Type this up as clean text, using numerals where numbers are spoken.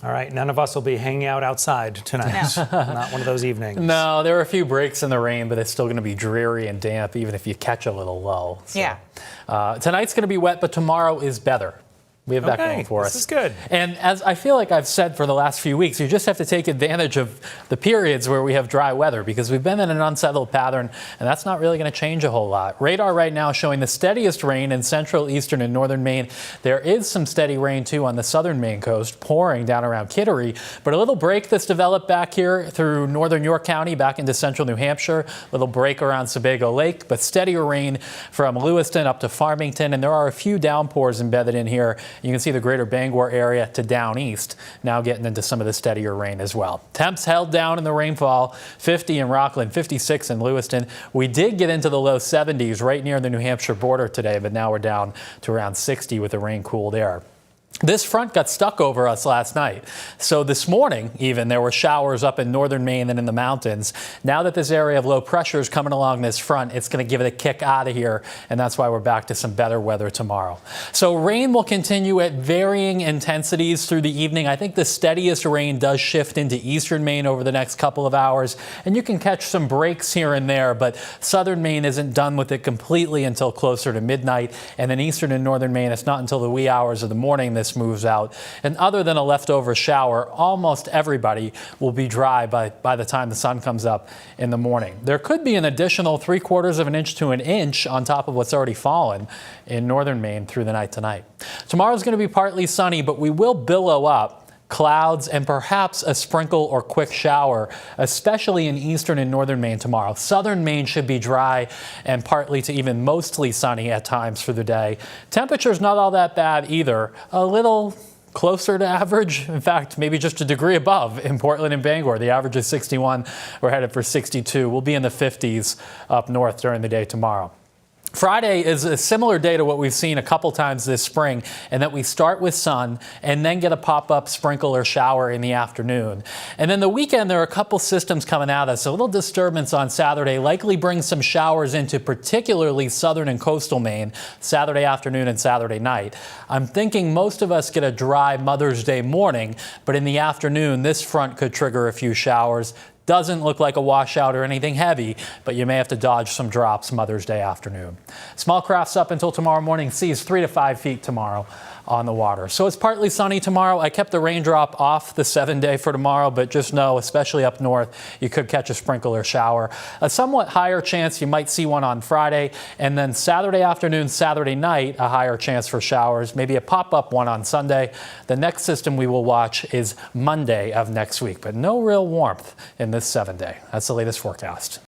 All right, none of us will be hanging out outside tonight. No. Not one of those evenings. No, there are a few breaks in the rain, but it's still going to be dreary and damp, even if you catch a little lull. So, yeah. Tonight's going to be wet, but tomorrow is better. We have that going for us. This is good. And as I feel like I've said for the last few weeks, you just have to take advantage of the periods where we have dry weather, because we've been in an unsettled pattern, and that's not really going to change a whole lot. Radar right now showing the steadiest rain in central, eastern, and northern Maine. There is some steady rain, too, on the southern Maine coast, pouring down around Kittery. But a little break that's developed back here through northern York County, back into central New Hampshire. A little break around Sebago Lake, but steadier rain from Lewiston up to Farmington. And there are a few downpours embedded in here. You can see the greater Bangor area to down east now getting into some of the steadier rain as well. Temps held down in the rainfall, 50 in Rockland, 56 in Lewiston. We did get into the low 70s right near the New Hampshire border today, but now we're down to around 60 with the rain cooled air. This front got stuck over us last night. So this morning, even, there were showers up in northern Maine and in the mountains. Now that this area of low pressure is coming along this front, it's going to give it a kick out of here, and that's why we're back to some better weather tomorrow. So rain will continue at varying intensities through the evening. I think the steadiest rain does shift into eastern Maine over the next couple of hours, and you can catch some breaks here and there, but southern Maine isn't done with it completely until closer to midnight, and in eastern and northern Maine, it's not until the wee hours of the morning this moves out. And other than a leftover shower, almost everybody will be dry by the time the sun comes up in the morning. There could be an additional 3/4 of an inch to an inch on top of what's already fallen in northern Maine through the night tonight. Tomorrow's going to be partly sunny, but we will billow up clouds and perhaps a sprinkle or quick shower, especially in eastern and northern Maine tomorrow. Southern Maine should be dry and partly to even mostly sunny at times for the day. Temperature's not all that bad either. A little closer to average. In fact, maybe just a degree above in Portland and Bangor. The average is 61. We're headed for 62. We'll be in the 50s up north during the day tomorrow. Friday is a similar day to what we've seen a couple times this spring, and that we start with sun and then get a pop-up sprinkle or shower in the afternoon. And then the weekend, there are a couple systems coming at us. A little disturbance on Saturday likely brings some showers into particularly southern and coastal Maine Saturday afternoon and Saturday night. I'm thinking most of us get a dry Mother's Day morning, but in the afternoon, this front could trigger a few showers. Doesn't look like a washout or anything heavy, but you may have to dodge some drops Mother's Day afternoon. Small crafts up until tomorrow morning. Seas 3 to 5 feet tomorrow on the water. So it's partly sunny tomorrow. I kept the raindrop off the 7-day for tomorrow, but just know, especially up north, you could catch a sprinkle or shower. A somewhat higher chance you might see one on Friday, and then Saturday afternoon, Saturday night, a higher chance for showers, maybe a pop-up one on Sunday. The next system we will watch is Monday of next week, but no real warmth in this 7-day. That's the latest forecast.